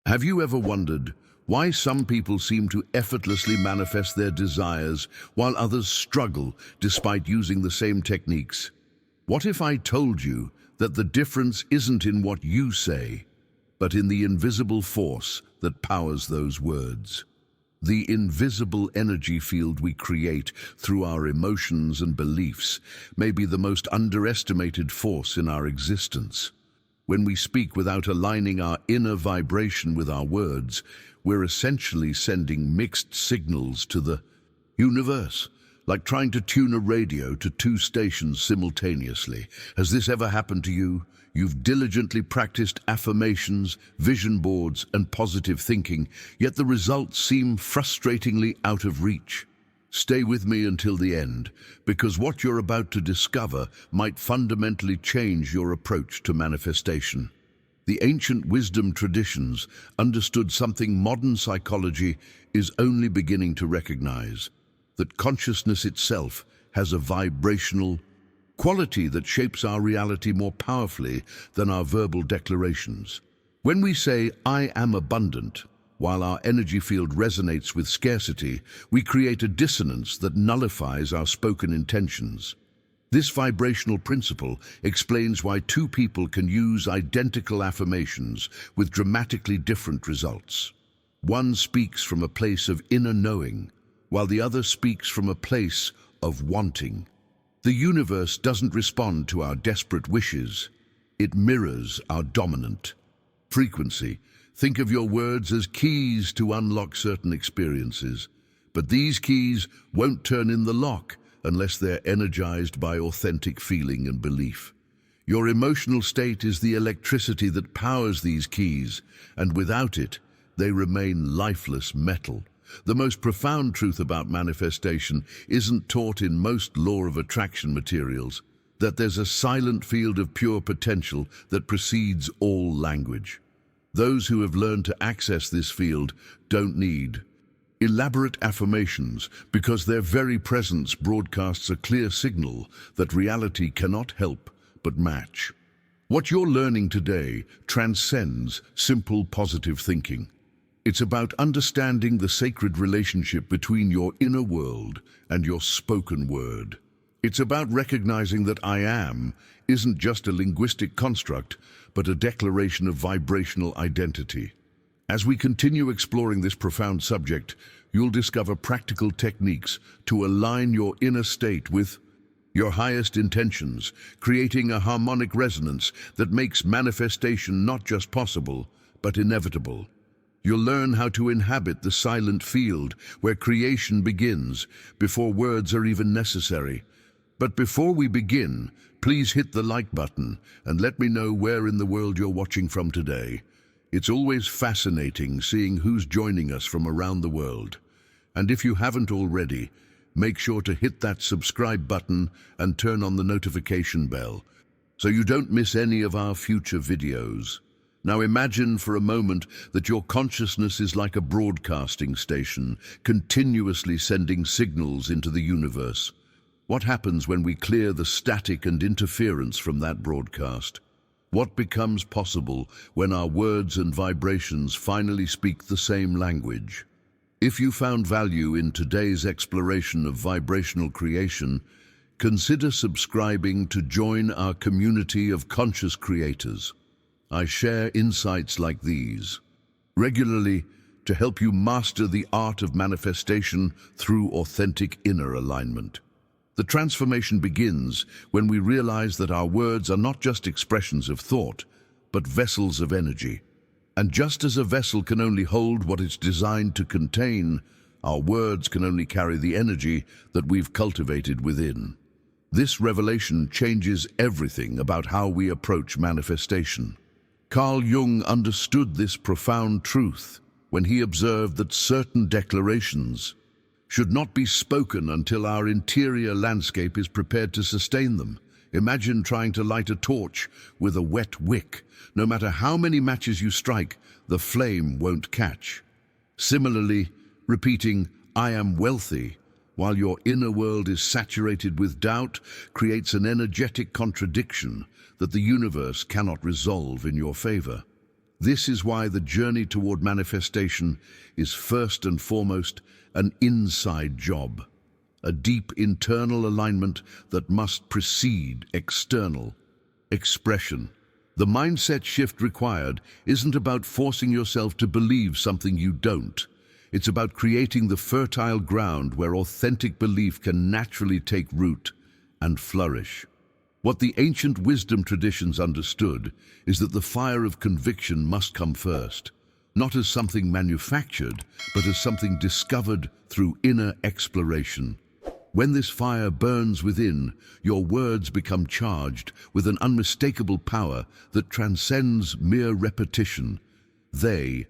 Have you ever wondered why some people seem to effortlessly manifest their desires while others struggle despite using the same techniques? What if I told you that the difference isn't in what you say, but in the invisible force that powers those words? The invisible energy field we create through our emotions and beliefs may be the most underestimated force in our existence. When we speak without aligning our inner vibration with our words, we're essentially sending mixed signals to the universe, like trying to tune a radio to two stations simultaneously. Has this ever happened to you? You've diligently practiced affirmations, vision boards, and positive thinking, yet the results seem frustratingly out of reach. Stay with me until the end, because what you're about to discover might fundamentally change your approach to manifestation. The ancient wisdom traditions understood something modern psychology is only beginning to recognize: that consciousness itself has a vibrational quality that shapes our reality more powerfully than our verbal declarations. When we say, "I am abundant," while our energy field resonates with scarcity, we create a dissonance that nullifies our spoken intentions. This vibrational principle explains why two people can use identical affirmations with dramatically different results. One speaks from a place of inner knowing, while the other speaks from a place of wanting. The universe doesn't respond to our desperate wishes. It mirrors our dominant frequency. Think of your words as keys to unlock certain experiences, but these keys won't turn in the lock unless they're energized by authentic feeling and belief. Your emotional state is the electricity that powers these keys, and without it, they remain lifeless metal. The most profound truth about manifestation isn't taught in most law of attraction materials: that there's a silent field of pure potential that precedes all language. Those who have learned to access this field don't need elaborate affirmations, because their very presence broadcasts a clear signal that reality cannot help but match. What you're learning today transcends simple positive thinking. It's about understanding the sacred relationship between your inner world and your spoken word. It's about recognizing that "I am" isn't just a linguistic construct, but a declaration of vibrational identity. As we continue exploring this profound subject, you'll discover practical techniques to align your inner state with your highest intentions, creating a harmonic resonance that makes manifestation not just possible, but inevitable. You'll learn how to inhabit the silent field where creation begins before words are even necessary. But before we begin, please hit the like button and let me know where in the world you're watching from today. It's always fascinating seeing who's joining us from around the world. And if you haven't already, make sure to hit that subscribe button and turn on the notification bell so you don't miss any of our future videos. Now imagine for a moment that your consciousness is like a broadcasting station, continuously sending signals into the universe. What happens when we clear the static and interference from that broadcast? What becomes possible when our words and vibrations finally speak the same language? If you found value in today's exploration of vibrational creation, consider subscribing to join our community of conscious creators. I share insights like these regularly to help you master the art of manifestation through authentic inner alignment. The transformation begins when we realize that our words are not just expressions of thought, but vessels of energy. And just as a vessel can only hold what it's designed to contain, our words can only carry the energy that we've cultivated within. This revelation changes everything about how we approach manifestation. Carl Jung understood this profound truth when he observed that certain declarations should not be spoken until our interior landscape is prepared to sustain them. Imagine trying to light a torch with a wet wick. No matter how many matches you strike, the flame won't catch. Similarly, repeating "I am wealthy" while your inner world is saturated with doubt creates an energetic contradiction that the universe cannot resolve in your favor. This is why the journey toward manifestation is first and foremost an inside job, a deep internal alignment that must precede external expression. The mindset shift required isn't about forcing yourself to believe something you don't. It's about creating the fertile ground where authentic belief can naturally take root and flourish. What the ancient wisdom traditions understood is that the fire of conviction must come first, not as something manufactured, but as something discovered through inner exploration. When this fire burns within, your words become charged with an unmistakable power that transcends mere repetition. They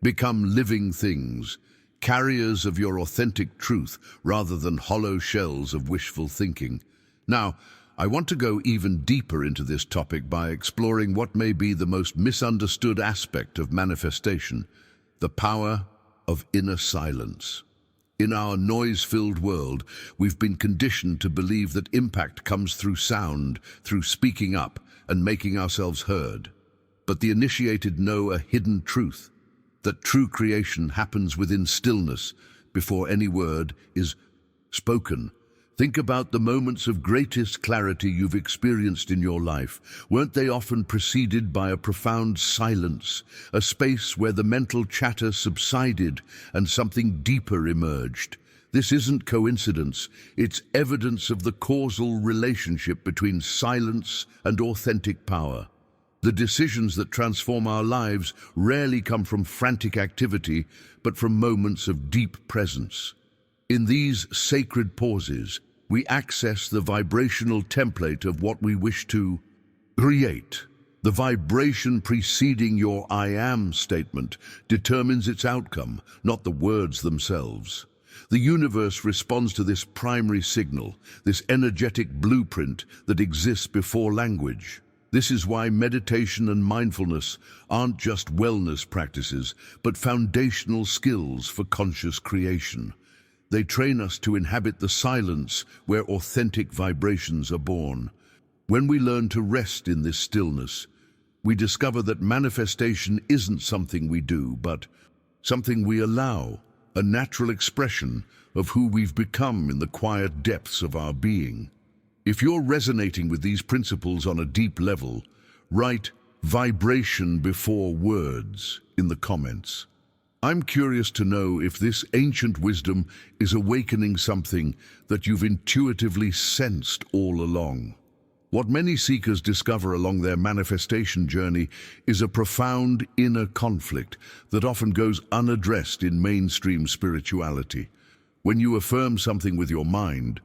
become living things, carriers of your authentic truth rather than hollow shells of wishful thinking. Now, I want to go even deeper into this topic by exploring what may be the most misunderstood aspect of manifestation, the power of inner silence. In our noise-filled world, we've been conditioned to believe that impact comes through sound, through speaking up and making ourselves heard. But the initiated know a hidden truth, that true creation happens within stillness before any word is spoken. Think about the moments of greatest clarity you've experienced in your life. Weren't they often preceded by a profound silence, a space where the mental chatter subsided and something deeper emerged? This isn't coincidence, it's evidence of the causal relationship between silence and authentic power. The decisions that transform our lives rarely come from frantic activity, but from moments of deep presence. In these sacred pauses, we access the vibrational template of what we wish to create. The vibration preceding your I am statement determines its outcome, not the words themselves. The universe responds to this primary signal, this energetic blueprint that exists before language. This is why meditation and mindfulness aren't just wellness practices, but foundational skills for conscious creation. They train us to inhabit the silence where authentic vibrations are born. When we learn to rest in this stillness, we discover that manifestation isn't something we do, but something we allow, a natural expression of who we've become in the quiet depths of our being. If you're resonating with these principles on a deep level, write "vibration before words" in the comments. I'm curious to know if this ancient wisdom is awakening something that you've intuitively sensed all along. What many seekers discover along their manifestation journey is a profound inner conflict that often goes unaddressed in mainstream spirituality. When you affirm something with your mind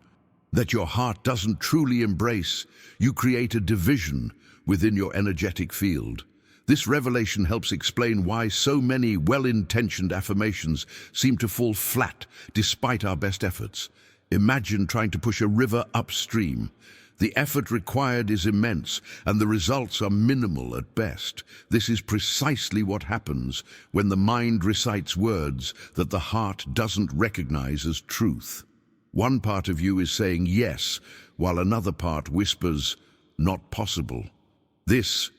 that your heart doesn't truly embrace, you create a division within your energetic field. This revelation helps explain why so many well-intentioned affirmations seem to fall flat despite our best efforts. Imagine trying to push a river upstream. The effort required is immense, and the results are minimal at best. This is precisely what happens when the mind recites words that the heart doesn't recognize as truth. One part of you is saying yes, while another part whispers, "not possible." This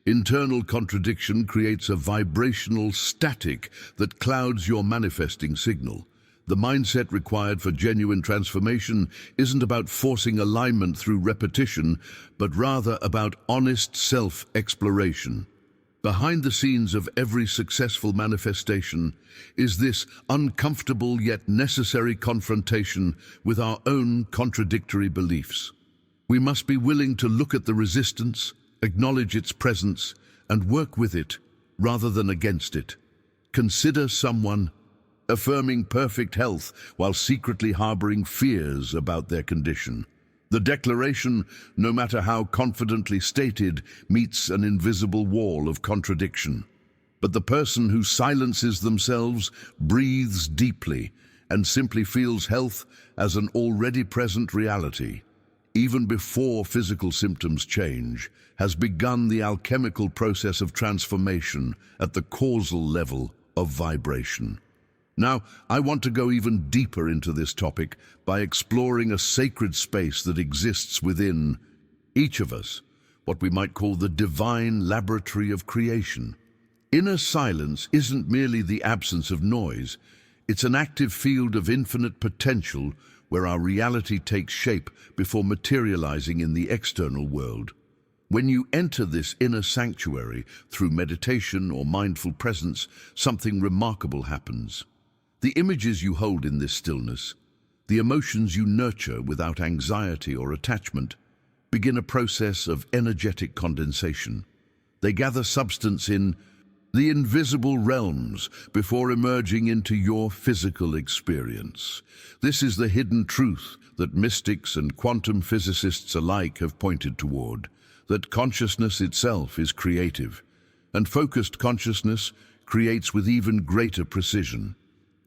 internal contradiction creates a vibrational static that clouds your manifesting signal. The mindset required for genuine transformation isn't about forcing alignment through repetition, but rather about honest self-exploration. Behind the scenes of every successful manifestation is this uncomfortable yet necessary confrontation with our own contradictory beliefs. We must be willing to look at the resistance, acknowledge its presence, and work with it rather than against it. Consider someone affirming perfect health while secretly harboring fears about their condition. The declaration, no matter how confidently stated, meets an invisible wall of contradiction. But the person who silences themselves breathes deeply and simply feels health as an already present reality, even before physical symptoms change, has begun the alchemical process of transformation at the causal level of vibration. Now, I want to go even deeper into this topic by exploring a sacred space that exists within each of us, what we might call the divine laboratory of creation. Inner silence isn't merely the absence of noise. It's an active field of infinite potential where our reality takes shape before materializing in the external world. When you enter this inner sanctuary through meditation or mindful presence, something remarkable happens. The images you hold in this stillness, the emotions you nurture without anxiety or attachment, begin a process of energetic condensation. They gather substance in the invisible realms before emerging into your physical experience. This is the hidden truth that mystics and quantum physicists alike have pointed toward, that consciousness itself is creative, and focused consciousness creates with even greater precision.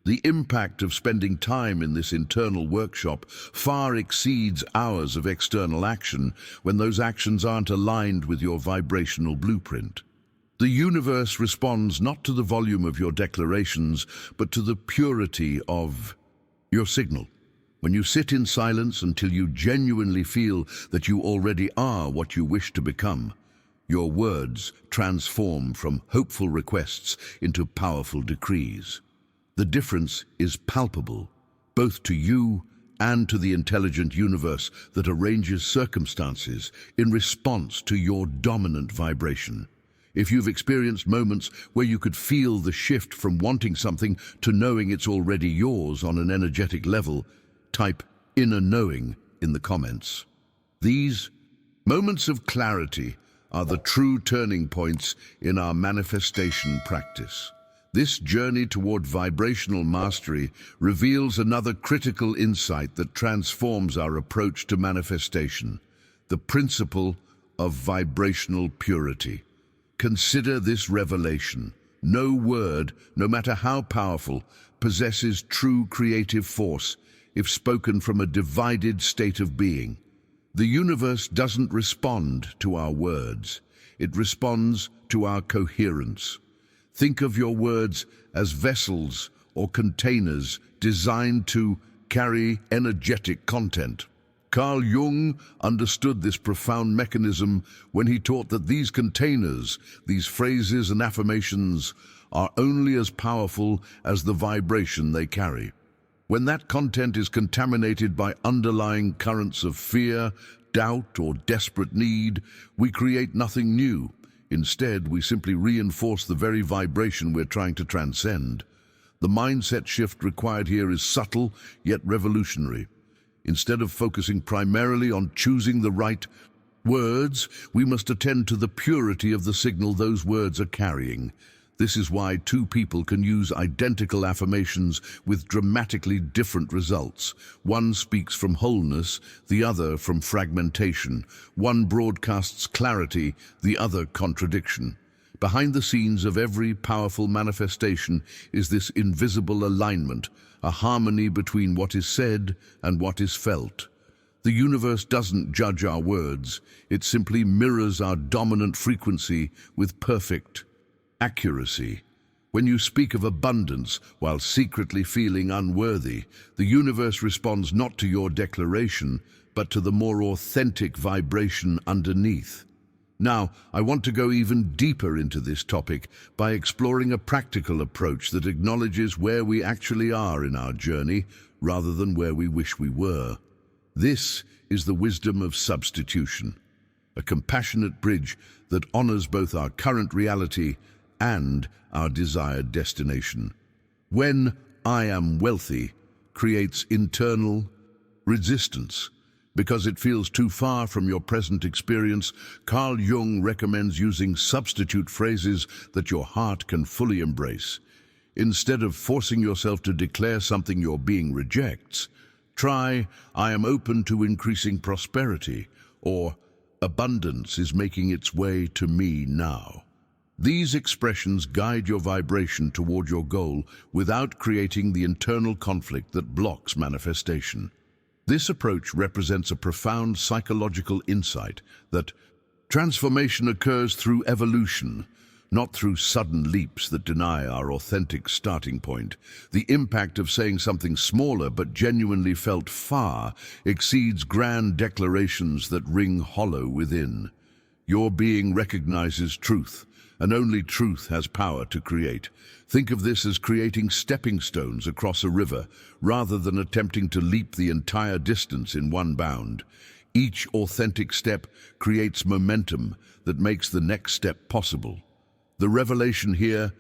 The impact of spending time in this internal workshop far exceeds hours of external action when those actions aren't aligned with your vibrational blueprint. The universe responds not to the volume of your declarations, but to the purity of your signal. When you sit in silence until you genuinely feel that you already are what you wish to become, your words transform from hopeful requests into powerful decrees. The difference is palpable, both to you and to the intelligent universe that arranges circumstances in response to your dominant vibration. If you've experienced moments where you could feel the shift from wanting something to knowing it's already yours on an energetic level, type inner knowing in the comments. These moments of clarity are the true turning points in our manifestation practice. This journey toward vibrational mastery reveals another critical insight that transforms our approach to manifestation, the principle of vibrational purity. Consider this revelation. No word, no matter how powerful, possesses true creative force if spoken from a divided state of being. The universe doesn't respond to our words. It responds to our coherence. Think of your words as vessels or containers designed to carry energetic content. Carl Jung understood this profound mechanism when he taught that these containers, these phrases and affirmations, are only as powerful as the vibration they carry. When that content is contaminated by underlying currents of fear, doubt, or desperate need, we create nothing new. Instead, we simply reinforce the very vibration we're trying to transcend. The mindset shift required here is subtle, yet revolutionary. Instead of focusing primarily on choosing the right words, we must attend to the purity of the signal those words are carrying. This is why two people can use identical affirmations with dramatically different results. One speaks from wholeness, the other from fragmentation. One broadcasts clarity, the other contradiction. Behind the scenes of every powerful manifestation is this invisible alignment, a harmony between what is said and what is felt. The universe doesn't judge our words, it simply mirrors our dominant frequency with perfect accuracy. When you speak of abundance while secretly feeling unworthy, the universe responds not to your declaration, but to the more authentic vibration underneath. Now, I want to go even deeper into this topic by exploring a practical approach that acknowledges where we actually are in our journey rather than where we wish we were. This is the wisdom of substitution, a compassionate bridge that honors both our current reality and our desired destination. When "I am wealthy" creates internal resistance, because it feels too far from your present experience, Carl Jung recommends using substitute phrases that your heart can fully embrace. Instead of forcing yourself to declare something your being rejects, try "I am open to increasing prosperity" or "abundance is making its way to me now." These expressions guide your vibration toward your goal without creating the internal conflict that blocks manifestation. This approach represents a profound psychological insight that transformation occurs through evolution, not through sudden leaps that deny our authentic starting point. The impact of saying something smaller but genuinely felt far exceeds grand declarations that ring hollow within. Your being recognizes truth, and only truth has power to create. Think of this as creating stepping stones across a river, rather than attempting to leap the entire distance in one bound. Each authentic step creates momentum that makes the next step possible. The revelation here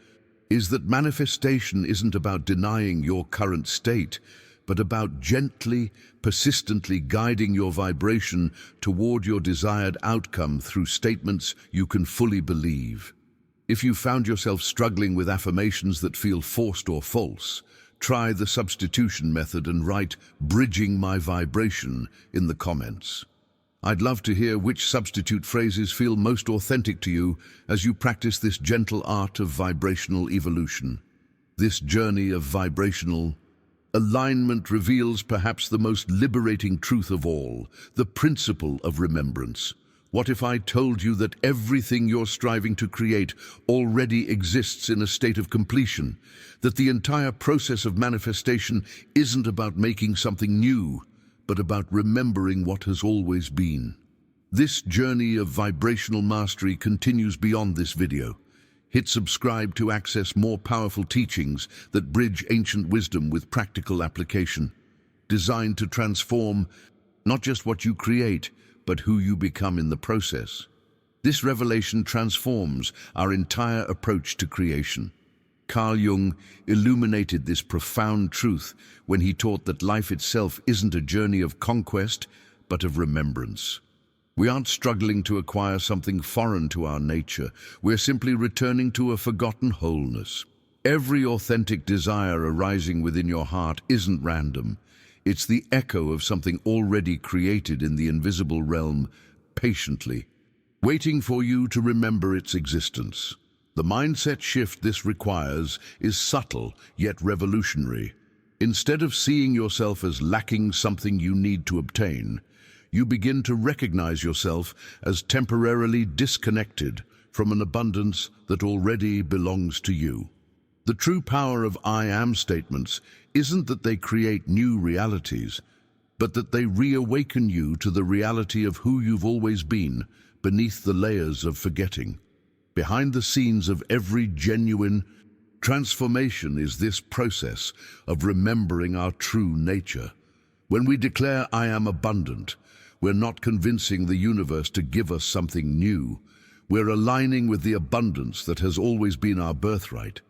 is that manifestation isn't about denying your current state, but about gently, persistently guiding your vibration toward your desired outcome through statements you can fully believe. If you found yourself struggling with affirmations that feel forced or false, try the substitution method and write "bridging my vibration" in the comments. I'd love to hear which substitute phrases feel most authentic to you as you practice this gentle art of vibrational evolution. This journey of vibrational alignment reveals perhaps the most liberating truth of all, the principle of remembrance. What if I told you that everything you're striving to create already exists in a state of completion? That the entire process of manifestation isn't about making something new, but about remembering what has always been. This journey of vibrational mastery continues beyond this video. Hit subscribe to access more powerful teachings that bridge ancient wisdom with practical application, designed to transform not just what you create, but who you become in the process. This revelation transforms our entire approach to creation. Carl Jung illuminated this profound truth when he taught that life itself isn't a journey of conquest, but of remembrance. We aren't struggling to acquire something foreign to our nature. We're simply returning to a forgotten wholeness. Every authentic desire arising within your heart isn't random. It's the echo of something already created in the invisible realm, patiently, waiting for you to remember its existence. The mindset shift this requires is subtle, yet revolutionary. Instead of seeing yourself as lacking something you need to obtain, you begin to recognize yourself as temporarily disconnected from an abundance that already belongs to you. The true power of "I am" statements isn't that they create new realities, but that they reawaken you to the reality of who you've always been beneath the layers of forgetting. Behind the scenes of every genuine transformation is this process of remembering our true nature. When we declare "I am abundant," we're not convincing the universe to give us something new. We're aligning with the abundance that has always been our birthright.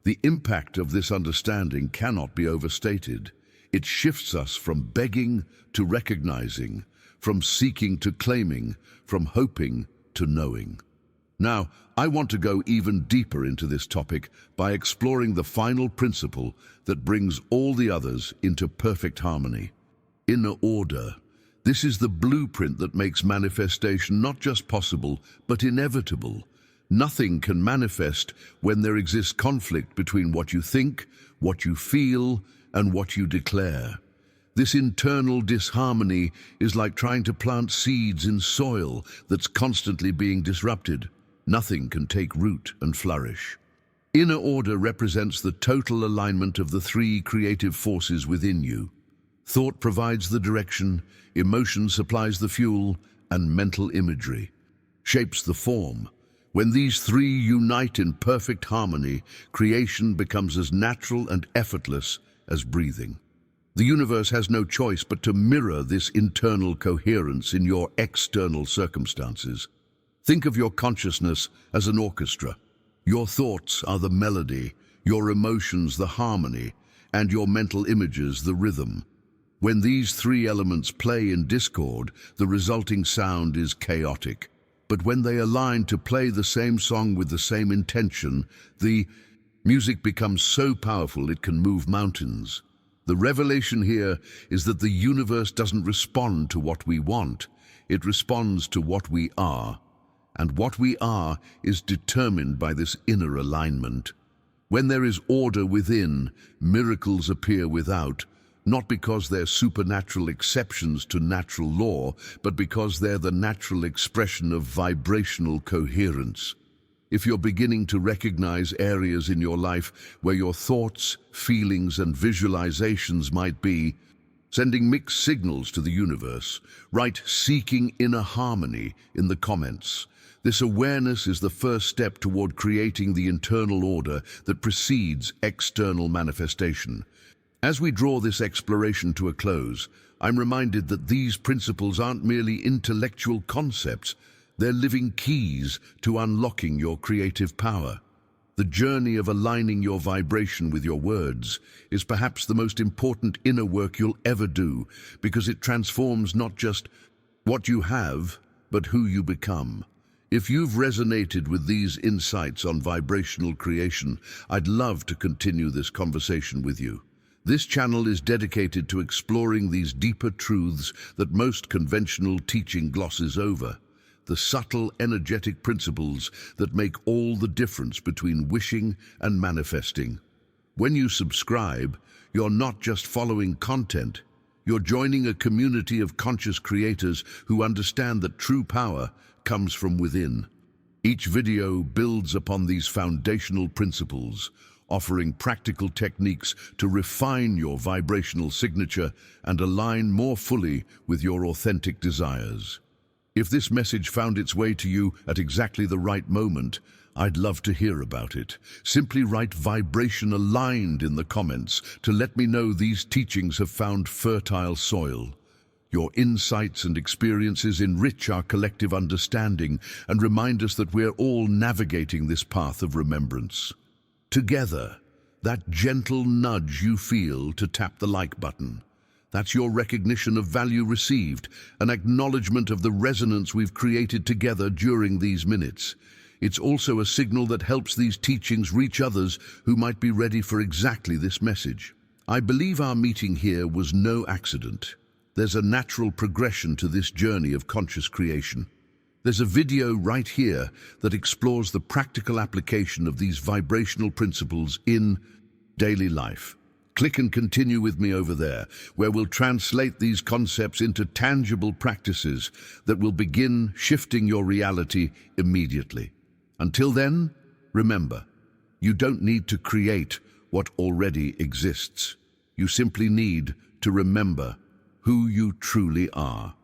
The impact of this understanding cannot be overstated. It shifts us from begging to recognizing, from seeking to claiming, from hoping to knowing. Now, I want to go even deeper into this topic by exploring the final principle that brings all the others into perfect harmony: inner order. This is the blueprint that makes manifestation not just possible, but inevitable. Nothing can manifest when there exists conflict between what you think, what you feel, and what you declare. This internal disharmony is like trying to plant seeds in soil that's constantly being disrupted. Nothing can take root and flourish. Inner order represents the total alignment of the three creative forces within you. Thought provides the direction, emotion supplies the fuel, and mental imagery shapes the form. When these three unite in perfect harmony, creation becomes as natural and effortless as breathing. The universe has no choice but to mirror this internal coherence in your external circumstances. Think of your consciousness as an orchestra. Your thoughts are the melody, your emotions the harmony, and your mental images the rhythm. When these three elements play in discord, the resulting sound is chaotic. But when they align to play the same song with the same intention, the music becomes so powerful it can move mountains. The revelation here is that the universe doesn't respond to what we want, it responds to what we are. And what we are is determined by this inner alignment. When there is order within, miracles appear without, not because they're supernatural exceptions to natural law, but because they're the natural expression of vibrational coherence. If you're beginning to recognize areas in your life where your thoughts, feelings, and visualizations might be sending mixed signals to the universe, write "seeking inner harmony" in the comments. This awareness is the first step toward creating the internal order that precedes external manifestation. As we draw this exploration to a close, I'm reminded that these principles aren't merely intellectual concepts, they're living keys to unlocking your creative power. The journey of aligning your vibration with your words is perhaps the most important inner work you'll ever do, because it transforms not just what you have, but who you become. If you've resonated with these insights on vibrational creation, I'd love to continue this conversation with you. This channel is dedicated to exploring these deeper truths that most conventional teaching glosses over. The subtle, energetic principles that make all the difference between wishing and manifesting. When you subscribe, you're not just following content, you're joining a community of conscious creators who understand that true power comes from within. Each video builds upon these foundational principles, offering practical techniques to refine your vibrational signature and align more fully with your authentic desires. If this message found its way to you at exactly the right moment, I'd love to hear about it. Simply write "vibration aligned" in the comments to let me know these teachings have found fertile soil. Your insights and experiences enrich our collective understanding and remind us that we're all navigating this path of remembrance. Together, that gentle nudge you feel to tap the like button. That's your recognition of value received, an acknowledgement of the resonance we've created together during these minutes. It's also a signal that helps these teachings reach others who might be ready for exactly this message. I believe our meeting here was no accident. There's a natural progression to this journey of conscious creation. There's a video right here that explores the practical application of these vibrational principles in daily life. Click and continue with me over there, where we'll translate these concepts into tangible practices that will begin shifting your reality immediately. Until then, remember, you don't need to create what already exists. You simply need to remember who you truly are.